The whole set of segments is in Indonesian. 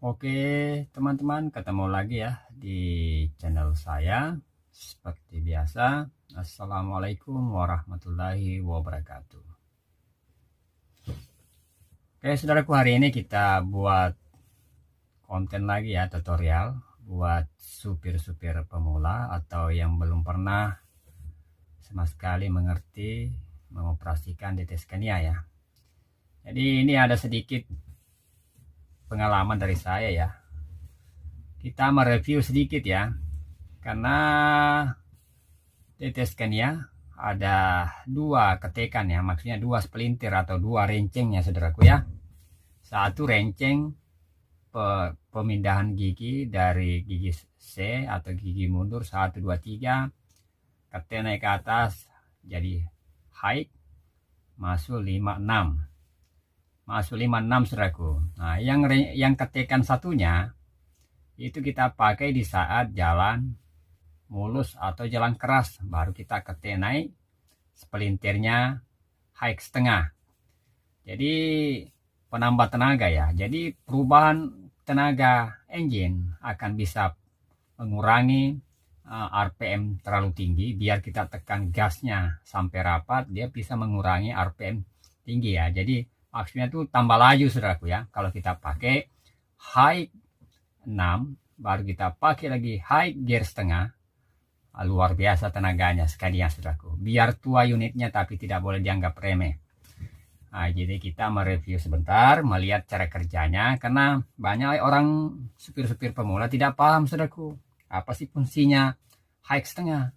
Oke, teman-teman, ketemu lagi ya di channel saya. Seperti biasa, Assalamualaikum warahmatullahi wabarakatuh. Oke, saudaraku, hari ini kita buat konten lagi ya, tutorial buat supir-supir pemula atau yang belum pernah sama sekali mengerti mengoperasikan DT Scania ya. Jadi ini ada sedikit pengalaman dari saya ya. Kita mereview sedikit ya, karena DT Scania ada dua ketekan ya, maksudnya dua sepelintir atau dua rencengnya saudaraku ya. Satu renceng pemindahan gigi dari gigi C atau gigi mundur 1 2 3, ketek naik ke atas jadi high, masuk 5 6, masuk 5 6 saudaraku. Nah, yang ketekan satunya itu kita pakai di saat jalan mulus atau jalan keras, baru kita ketek naik sepelintirnya high setengah. Jadi penambah tenaga ya, jadi perubahan tenaga engine akan bisa mengurangi RPM terlalu tinggi. Biar kita tekan gasnya sampai rapat, dia bisa mengurangi RPM tinggi ya. Jadi maksudnya tuh tambah laju saudaraku ya. Kalau kita pakai high 6 baru kita pakai lagi high gear setengah, luar biasa tenaganya sekalian saudaraku. Biar tua unitnya tapi tidak boleh dianggap remeh. Nah, jadi kita mereview sebentar, melihat cara kerjanya, karena banyak orang supir-supir pemula tidak paham saudaraku apa sih fungsinya high setengah.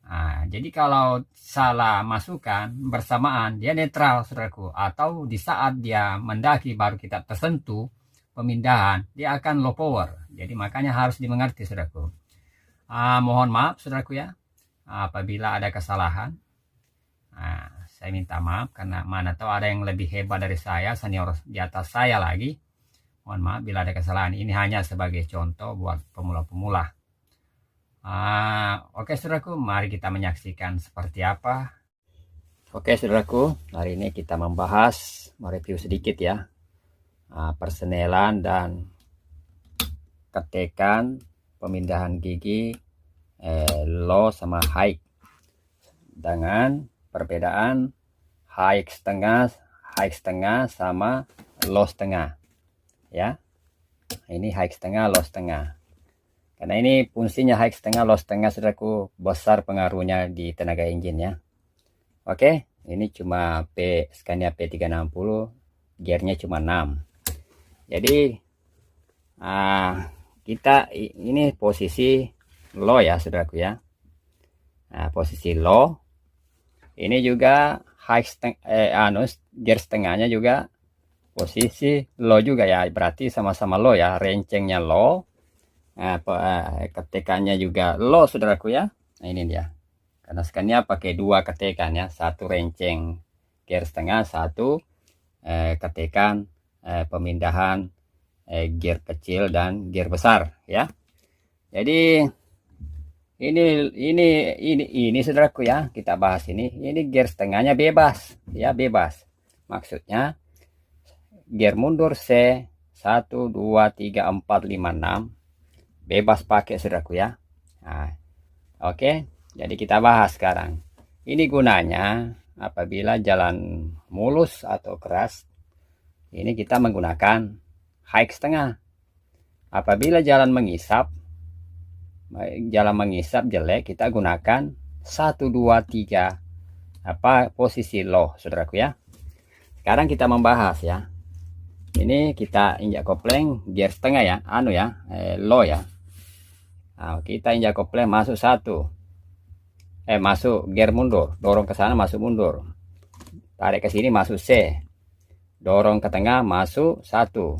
Nah, jadi kalau salah masukkan bersamaan dia netral saudaraku, atau di saat dia mendaki baru kita tersentuh pemindahan, dia akan low power. Jadi makanya harus dimengerti saudaraku. Mohon maaf saudaraku ya apabila ada kesalahan. Saya minta maaf karena mana tahu ada yang lebih hebat dari saya, senior di atas saya lagi. Mohon maaf bila ada kesalahan. Ini hanya sebagai contoh buat pemula-pemula. Oke saudaraku, mari kita menyaksikan seperti apa. Oke saudaraku, hari ini kita membahas, mereview sedikit ya, persenelan dan ketekan pemindahan gigi low sama high, dengan perbedaan high setengah sama low setengah ya. Ini high setengah, low setengah, karena ini fungsinya high setengah, low setengah saudaraku, besar pengaruhnya di tenaga engine ya. Oke, ini cuma Scania P360, gearnya cuma 6. Jadi kita ini posisi low ya saudaraku ya. Nah, posisi low ini juga high gear setengahnya juga posisi low juga ya, berarti sama-sama low ya, rencengnya low. Ketekannya juga low saudaraku ya. Nah, ini dia, karena Scania pakai dua ketekan ya, satu renceng gear setengah, satu ketekan pemindahan gear kecil dan gear besar ya. Jadi ini saudaraku ya, kita bahas ini gear setengahnya bebas ya, bebas maksudnya gear mundur C 1 2 3 4 5 6 bebas pakai saudaraku ya. Nah, oke, jadi kita bahas sekarang. Ini gunanya apabila jalan mulus atau keras, ini kita menggunakan high setengah. Apabila jalan mengisap jelek, kita gunakan 1 2 3 posisi low saudaraku ya. Sekarang kita membahas ya. Ini kita injak kopling gear setengah ya, low ya. Nah, kita injak kopling masuk masuk gear mundur, dorong ke sana masuk mundur, tarik ke sini masuk C, dorong ke tengah masuk 1.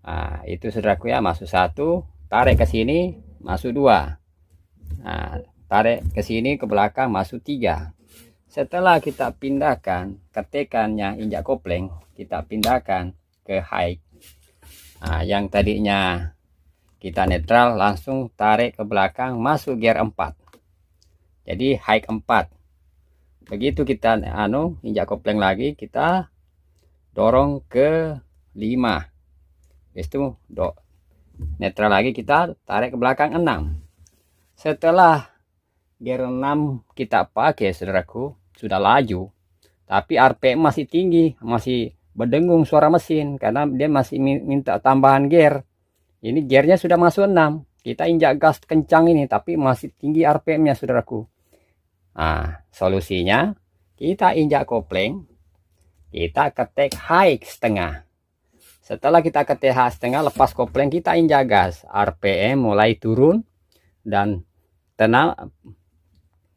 Nah, itu saudaraku ya, masuk 1, tarik ke sini masuk 2. Nah, tarik ke sini ke belakang masuk 3. Setelah kita pindahkan ketekannya injak kopling, kita pindahkan ke high. Nah, yang tadinya kita netral langsung tarik ke belakang masuk gear 4. Jadi high 4. Begitu kita injak kopling lagi, kita dorong ke 5. Itu netral lagi, kita tarik ke belakang 6. Setelah gear 6 kita pakai, saudaraku, sudah laju, tapi RPM masih tinggi, masih berdengung suara mesin karena dia masih minta tambahan gear. Ini gearnya sudah masuk 6, kita injak gas kencang ini tapi masih tinggi RPM-nya, saudaraku. Nah, solusinya kita injak kopling, kita ketik high setengah. Setelah kita ketik high setengah, lepas kopling, kita injak gas, RPM mulai turun dan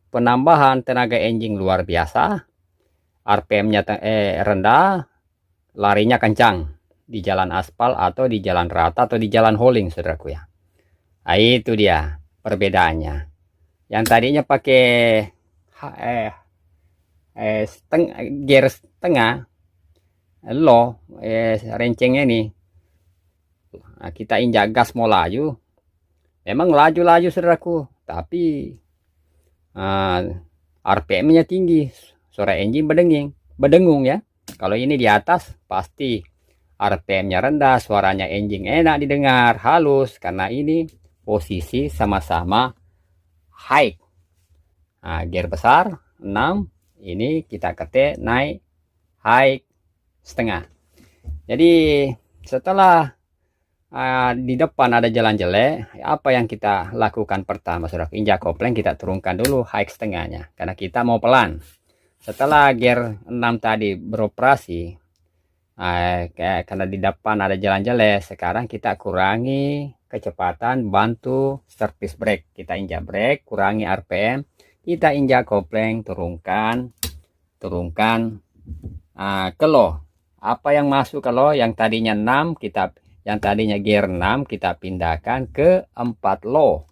penambahan tenaga engine luar biasa. RPM-nya rendah, larinya kencang di jalan aspal atau di jalan rata atau di jalan hauling, saudaraku ya. Nah, itu dia perbedaannya. Yang tadinya pakai gear setengah low, rencengnya ini, nah, kita injak gas mau laju, memang laju-laju, saudaraku, tapi RPM-nya tinggi, suara engine berdengung ya. Kalau ini di atas pasti RPM-nya rendah, suaranya engine enak didengar, halus, karena ini posisi sama-sama high. Nah, gear besar 6, ini kita ketik naik high setengah. Jadi setelah di depan ada jalan jelek, apa yang kita lakukan pertama, saudara? Injak kopling, kita turunkan dulu high setengahnya karena kita mau pelan. Setelah gear 6 tadi beroperasi, karena di depan ada jalan jelek, sekarang kita kurangi kecepatan, bantu service brake. Kita injak brake, kurangi RPM, kita injak kopling, turunkan ke low. Apa yang masuk ke low? Yang tadinya 6 yang tadinya gear 6 kita pindahkan ke 4 low.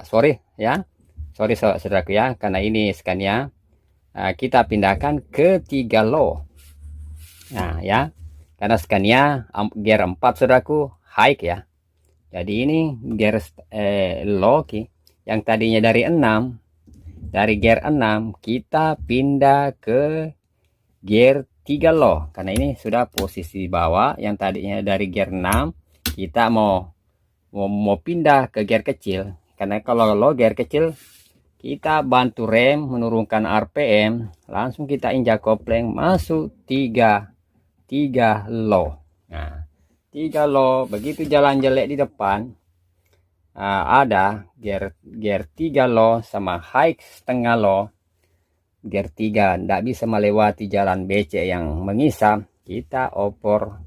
Sorry saudaraku ya, karena ini Scania, kita pindahkan ke 3 low. Nah ya, karena Scania gear 4, saudaraku, high ya. Jadi ini gear low, yang tadinya dari gear 6 kita pindah ke gear 3 low, karena ini sudah posisi bawah. Yang tadinya dari gear 6 kita mau pindah ke gear kecil, karena kalau low gear kecil kita bantu rem menurunkan RPM, langsung kita injak kopling masuk 3 low. Nah, 3 low, begitu jalan jelek di depan, ada gear 3 low sama high setengah low. Gear 3 tidak bisa melewati jalan becek yang mengisap, kita opor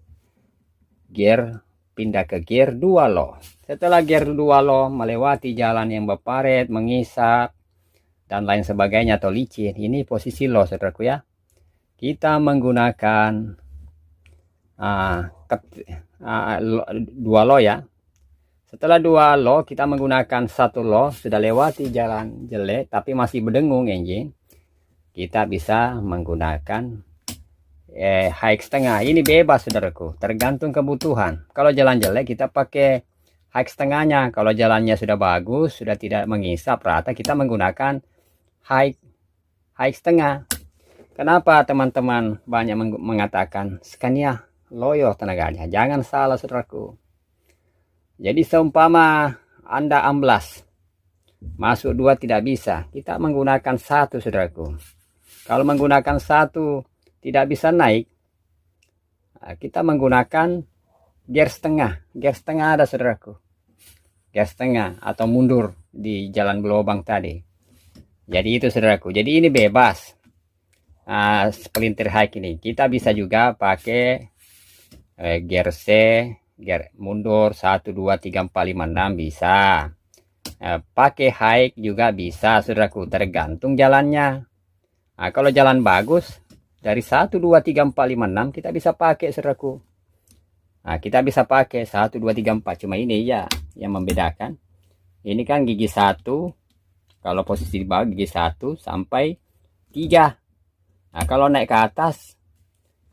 gear, pindah ke gear 2 low. Setelah gear 2 low melewati jalan yang berparet, mengisap dan lain sebagainya atau licin, ini posisi low, saudaraku ya. Kita menggunakan 2 low ya. Setelah 2 low kita menggunakan 1 low, sudah lewati jalan jelek tapi masih berdengung engine, kita bisa menggunakan high setengah. Ini bebas, saudaraku, tergantung kebutuhan. Kalau jalan jelek kita pakai high setengahnya, kalau jalannya sudah bagus, sudah tidak mengisap rata, kita menggunakan high setengah. Kenapa teman-teman banyak mengatakan Scania loyo tenaganya? Jangan salah, saudaraku. Jadi seumpama Anda amblas, masuk 2 tidak bisa, kita menggunakan 1, saudaraku. Kalau menggunakan 1 tidak bisa naik, kita menggunakan gear setengah. Gear setengah ada, saudaraku, gear setengah atau mundur di jalan berlubang tadi. Jadi itu, saudaraku. Jadi ini bebas. Sepelintir high ini kita bisa juga pakai gear C, gear mundur 1 2 3 4 5 6 bisa. Pakai high juga bisa, saudaraku, tergantung jalannya. Kalau jalan bagus dari 1 2 3 4 5 6 kita bisa pakai, saudaraku. Kita bisa pakai 1 2 3 4, cuma ini ya yang membedakan. Ini kan gigi 1, kalau posisi di bawah gigi 1 sampai 3. Kalau naik ke atas,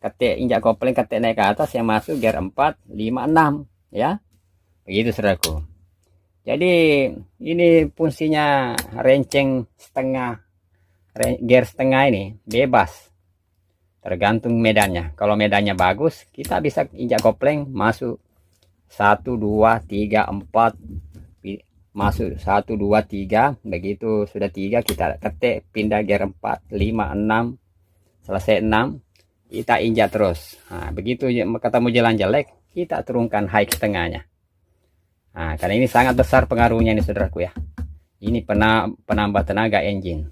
ketik injak kopling, ketik naik ke atas, yang masuk gear 4 5 6 ya. Begitu, saudaraku. Jadi ini fungsinya renceng setengah, gear setengah ini bebas. tergantung medannya. Kalau medannya bagus, kita bisa injak kopling masuk 1 2 3 4, masuk 1 2 3, begitu sudah 3 kita ketik, pindah gear 4 5 6, selesai 6 kita injak terus. Nah, begitu ketemu jalan jelek, kita turunkan high setengahnya. Nah, karena ini sangat besar pengaruhnya ini saudaraku ya. Ini penambah tenaga engine.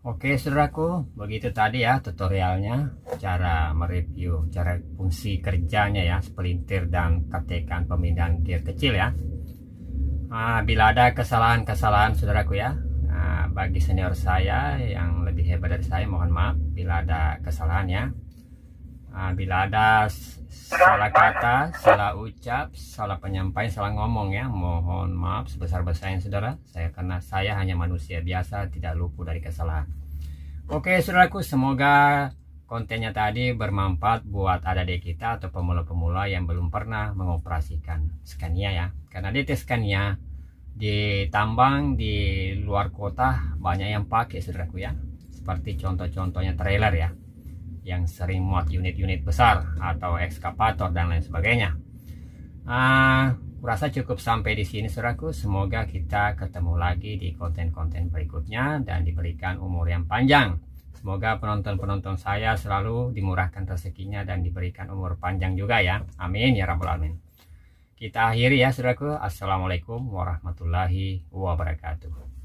Oke saudaraku, begitu tadi ya tutorialnya, cara mereview cara fungsi kerjanya ya, sepelintir dan ketekan pemindahan gear kecil ya. Bila ada kesalahan-kesalahan saudaraku ya, bagi senior saya yang lebih hebat dari saya, mohon maaf bila ada kesalahan ya. Bila ada salah kata, salah ucap, salah penyampaian, salah ngomong ya, mohon maaf sebesar-besarnya saudara. Karena saya hanya manusia biasa, tidak luput dari kesalahan. Oke saudaraku, semoga kontennya tadi bermanfaat buat adik-adik kita atau pemula-pemula yang belum pernah mengoperasikan Scania ya. Karena DT Scania di tambang di luar kota banyak yang pakai saudaraku ya. Seperti contoh-contohnya trailer ya, yang sering muat unit-unit besar atau ekskavator dan lain sebagainya. Kurasa cukup sampai di sini saudaraku. Semoga kita ketemu lagi di konten-konten berikutnya dan diberikan umur yang panjang. Semoga penonton-penonton saya selalu dimurahkan rezekinya dan diberikan umur panjang juga ya. Amin ya rabbal alamin. Kita akhiri ya saudaraku. Assalamualaikum warahmatullahi wabarakatuh.